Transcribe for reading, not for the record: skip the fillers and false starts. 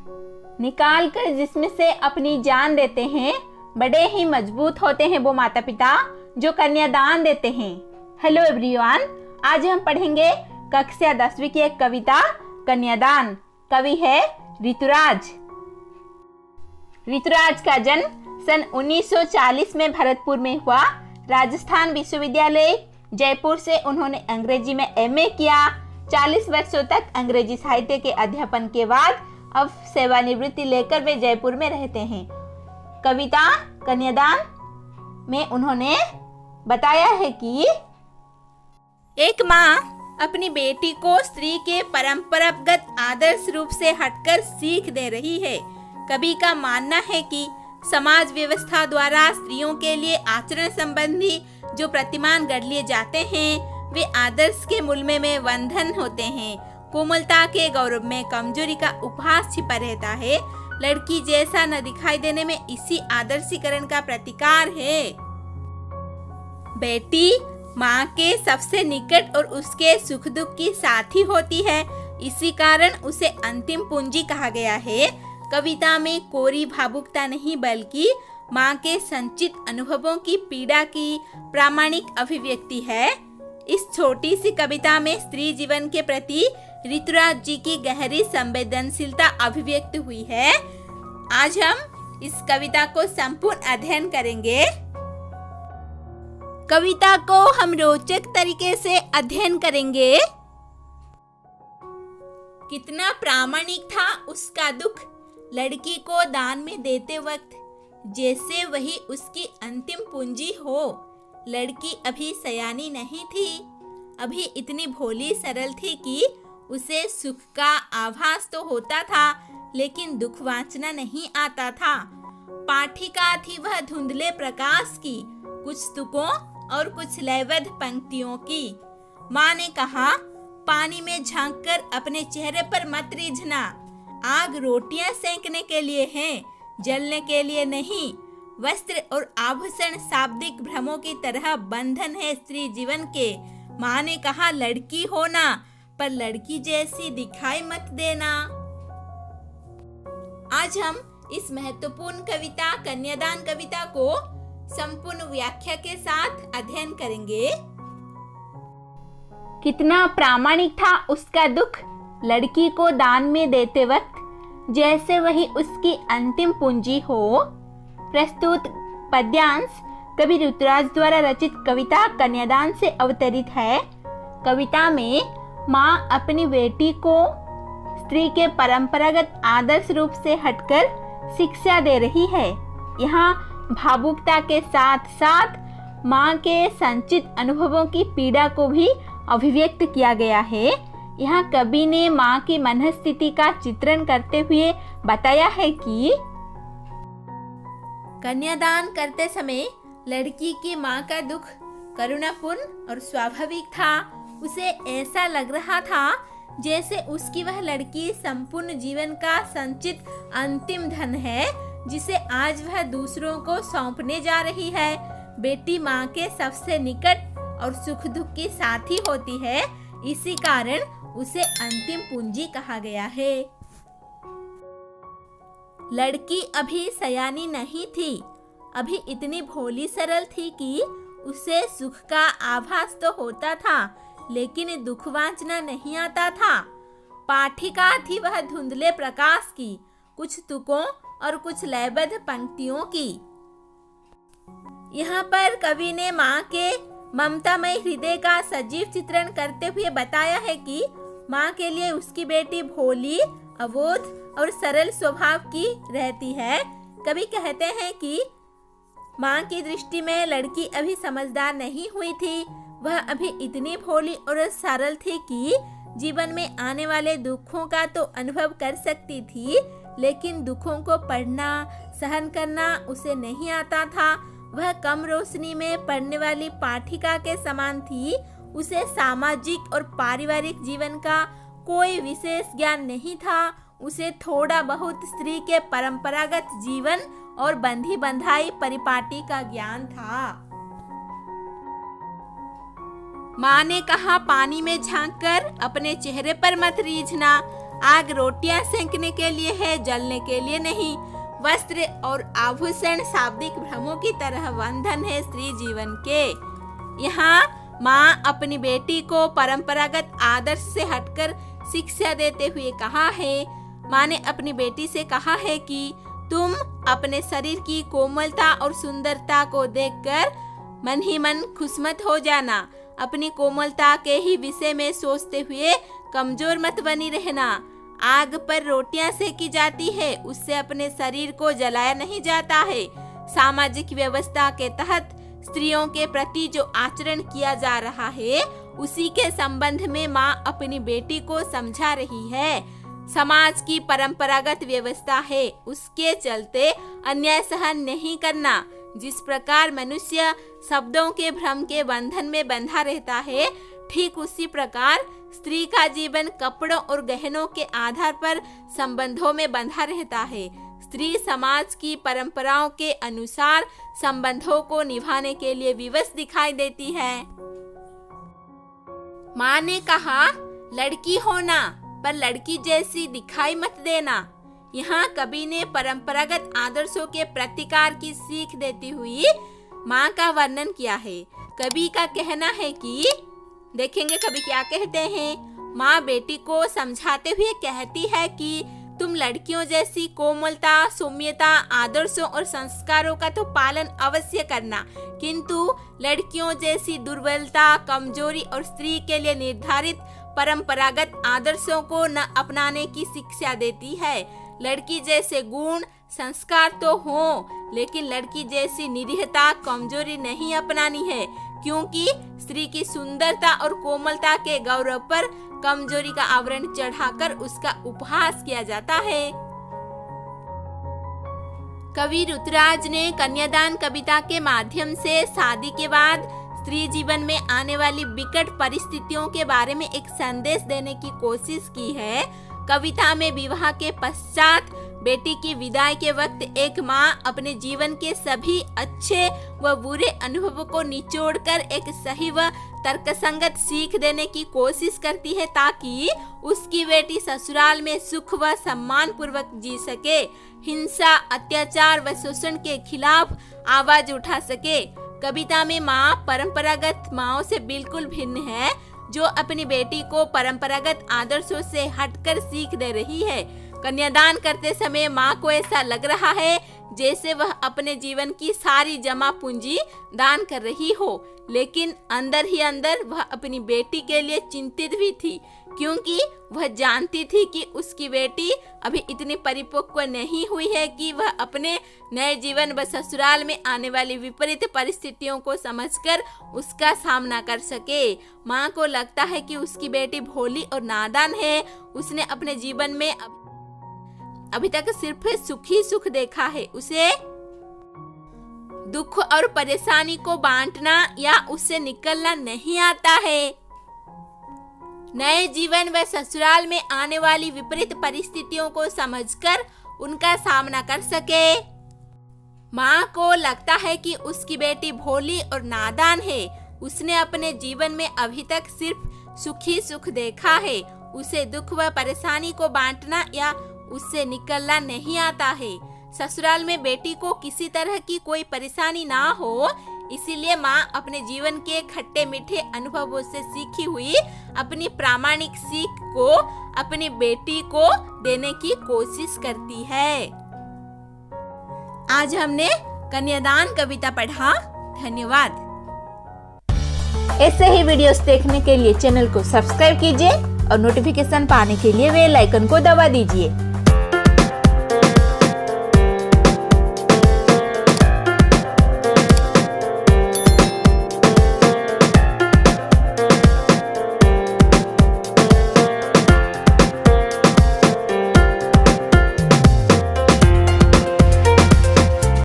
निकाल कर जिसमें से अपनी जान देते हैं, बड़े ही मजबूत होते हैं वो माता पिता जो कन्यादान देते हैं। हेलो एवरीवन, आज हम पढ़ेंगे कक्षा 10वीं की एक कविता कन्यादान। कवि है ऋतुराज। ऋतुराज का जन्म सन 1940 में भरतपुर में हुआ। राजस्थान विश्वविद्यालय जयपुर से उन्होंने अंग्रेजी में एमए किया। 40 वर्षों तक अंग्रेजी साहित्य के अध्यापन के बाद अब सेवानिवृत्ति लेकर वे जयपुर में रहते हैं। कविता कन्यादान में उन्होंने बताया है कि एक माँ अपनी बेटी को स्त्री के परंपरागत आदर्श रूप से हटकर सीख दे रही है। कवि का मानना है कि समाज व्यवस्था द्वारा स्त्रियों के लिए आचरण संबंधी जो प्रतिमान गढ़ लिए जाते हैं वे आदर्श के मुलमे में बंधन होते हैं। कोमलता के गौरव में कमजोरी का उपहास छिपा रहता है। लड़की जैसा न दिखाई देने में इसी आदर्शीकरण का प्रतिकार है। बेटी माँ के सबसे निकट और उसके सुख दुख की साथी होती है, इसी कारण उसे अंतिम पूंजी कहा गया है। कविता में कोरी भावुकता नहीं बल्कि माँ के संचित अनुभवों की पीड़ा की प्रामाणिक अभिव्यक्ति है। इस छोटी सी कविता में स्त्री जीवन के प्रति ऋतुराज जी की गहरी संवेदनशीलता अभिव्यक्त हुई है। आज हम इस कविता को संपूर्ण अध्ययन करेंगे। कविता को हम रोचक तरीके से अध्ययन करेंगे। कितना प्रामाणिक था उसका दुख लड़की को दान में देते वक्त, जैसे वही उसकी अंतिम पूंजी हो। लड़की अभी सयानी नहीं थी, अभी इतनी भोली सरल थी कि उसे सुख का आभास तो होता था लेकिन दुख वांचना नहीं आता था। पाठिका थी वह धुंधले प्रकाश की, कुछ तुकों और कुछ लयबद्ध पंक्तियों की। माँ ने कहा, पानी में झांककर अपने चेहरे पर मत रीझना। आग रोटियां सेंकने के लिए है, जलने के लिए नहीं। वस्त्र और आभूषण शाब्दिक भ्रमों की तरह बंधन है स्त्री जीवन के। माँ ने कहा, लड़की होना पर लड़की जैसी दिखाई मत देना। आज हम इस महत्वपूर्ण कविता कन्यादान कविता को संपूर्ण व्याख्या के साथ अध्ययन करेंगे। कितना प्रामाणिक था उसका दुख लड़की को दान में देते वक्त, जैसे वही उसकी अंतिम पूंजी हो। प्रस्तुत पद्यांश कवि ऋतुराज द्वारा रचित कविता कन्यादान से अवतरित है। कविता में माँ अपनी बेटी को स्त्री के परंपरागत आदर्श रूप से हटकर शिक्षा दे रही है। यहाँ भावुकता के साथ साथ माँ के संचित अनुभवों की पीड़ा को भी अभिव्यक्त किया गया है। यहाँ कवि ने माँ की मनस्थिति का चित्रण करते हुए बताया है कि कन्यादान करते समय लड़की की माँ का दुख करुणापूर्ण और स्वाभाविक था। उसे ऐसा लग रहा था जैसे उसकी वह लड़की संपूर्ण जीवन का संचित अंतिम धन है, जिसे आज वह दूसरों को सौंपने जा रही है। बेटी माँ के सबसे निकट और सुख दुख की साथी होती है, इसी कारण उसे अंतिम पूंजी कहा गया है। लड़की अभी सयानी नहीं थी, अभी इतनी भोली सरल थी कि उसे सुख का आभास तो होता था लेकिन दुख वांचना नहीं आता था। पाठिका थी वह धुंधले प्रकाश की, कुछ तुकों और कुछ लयबद्ध पंक्तियों की। यहाँ पर कवि ने माँ के ममतामय हृदय का सजीव चित्रण करते हुए बताया है कि माँ के लिए उसकी बेटी भोली, अबोध और सरल स्वभाव की रहती है। कवि कहते हैं कि माँ की दृष्टि में लड़की अभी समझदार नहीं हुई थी। वह अभी इतनी भोली और सरल थी कि जीवन में आने वाले दुखों का तो अनुभव कर सकती थी, लेकिन दुखों को पढ़ना सहन करना उसे नहीं आता था। वह कम रोशनी में पढ़ने वाली पाठिका के समान थी। उसे सामाजिक और पारिवारिक जीवन का कोई विशेष ज्ञान नहीं था। उसे थोड़ा बहुत स्त्री के परंपरागत जीवन और बंधी बंधाई परिपाटी का ज्ञान था। माँ ने कहा, पानी में झांककर अपने चेहरे पर मत रीझना। आग रोटियां सेंकने के लिए है, जलने के लिए नहीं। वस्त्र और आभूषण शाब्दिक भ्रमों की तरह बंधन है स्त्री जीवन के। यहाँ माँ अपनी बेटी को परंपरागत आदर्श से हटकर शिक्षा देते हुए कहा है। माँ ने अपनी बेटी से कहा है कि तुम अपने शरीर की कोमलता और सुंदरता को देखकर मन ही मन खुश मत हो जाना। अपनी कोमलता के ही विषय में सोचते हुए कमजोर मत बनी रहना। आग पर रोटियां सेकी जाती है, उससे अपने शरीर को जलाया नहीं जाता है। सामाजिक व्यवस्था के तहत स्त्रियों के प्रति जो आचरण किया जा रहा है, उसी के संबंध में माँ अपनी बेटी को समझा रही है। समाज की परंपरागत व्यवस्था है, उसके चलते अन्याय सहन नहीं करना। जिस प्रकार मनुष्य शब्दों के भ्रम के बंधन में बंधा रहता है, ठीक उसी प्रकार स्त्री का जीवन कपड़ों और गहनों के आधार पर संबंधों में बंधा रहता है। स्त्री समाज की परंपराओं के अनुसार संबंधों को निभाने के लिए विवश दिखाई देती है। माँ ने कहा, लड़की होना पर लड़की जैसी दिखाई मत देना। यहाँ कवि ने परंपरागत आदर्शों के प्रतिकार की सीख देती हुई माँ का वर्णन किया है। कवि का कहना है कि देखेंगे कवि क्या कहते हैं। माँ बेटी को समझाते हुए कहती है कि तुम लड़कियों जैसी कोमलता, सौम्यता, आदर्शों और संस्कारों का तो पालन अवश्य करना, किंतु लड़कियों जैसी दुर्बलता, कमजोरी और स्त्री के लिए निर्धारित परंपरागत आदर्शों को न अपनाने की शिक्षा देती है। लड़की जैसे गुण, संस्कार तो हो, लेकिन लड़की जैसी निरीहता, कमजोरी नहीं अपनानी है, क्योंकि स्त्री की सुंदरता और कोमलता के गौरव पर कमजोरी का आवरण चढ़ाकर उसका उपहास किया जाता है। कवि ऋतुराज ने कन्यादान कविता के माध्यम से शादी के बाद स्त्री जीवन में आने वाली विकट परिस्थितियों के बारे में एक संदेश देने की कोशिश की है। कविता में विवाह के पश्चात बेटी की विदाई के वक्त एक माँ अपने जीवन के सभी अच्छे व बुरे अनुभवों को निचोड़कर एक सही व तर्कसंगत सीख देने की कोशिश करती है, ताकि उसकी बेटी ससुराल में सुख व सम्मान पूर्वक जी सके, हिंसा, अत्याचार व शोषण के खिलाफ आवाज उठा सके। कविता में माँ परंपरागत माँओं से बिल्कुल भिन्न है, जो अपनी बेटी को परंपरागत आदर्शों से हटकर सीख दे रही है। कन्यादान करते समय माँ को ऐसा लग रहा है जैसे वह अपने जीवन की सारी जमा पूंजी दान कर रही हो, लेकिन अंदर ही अंदर वह अपनी बेटी के लिए चिंतित भी थी, क्योंकि वह जानती थी कि उसकी बेटी अभी इतनी परिपक्व नहीं हुई है कि वह अपने नए जीवन व ससुराल में आने वाली विपरीत परिस्थितियों को समझकर उसका सामना कर सके। माँ को लगता है कि उसकी बेटी भोली और नादान है। उसने अपने जीवन में अभी तक सिर्फ सुख ही सुख देखा है। उसे दुख और परेशानी को बांटना या उससे निकलना नहीं आता है। नए जीवन व ससुराल में आने वाली विपरीत परिस्थितियों को समझकर उनका सामना कर सके। माँ को लगता है कि उसकी बेटी भोली और नादान है। उसने अपने जीवन में अभी तक सिर्फ सुख ही सुख देखा है। उसे दुख व परेशानी को बांटना या उससे निकलना नहीं आता है। ससुराल में बेटी को किसी तरह की कोई परेशानी ना हो, इसीलिए माँ अपने जीवन के खट्टे मीठे अनुभवों से सीखी हुई अपनी प्रामाणिक सीख को अपनी बेटी को देने की कोशिश करती है। आज हमने कन्यादान कविता पढ़ा। धन्यवाद। ऐसे ही वीडियोस देखने के लिए चैनल को सब्सक्राइब कीजिए और नोटिफिकेशन पाने के लिए बेल आइकन को दबा दीजिए।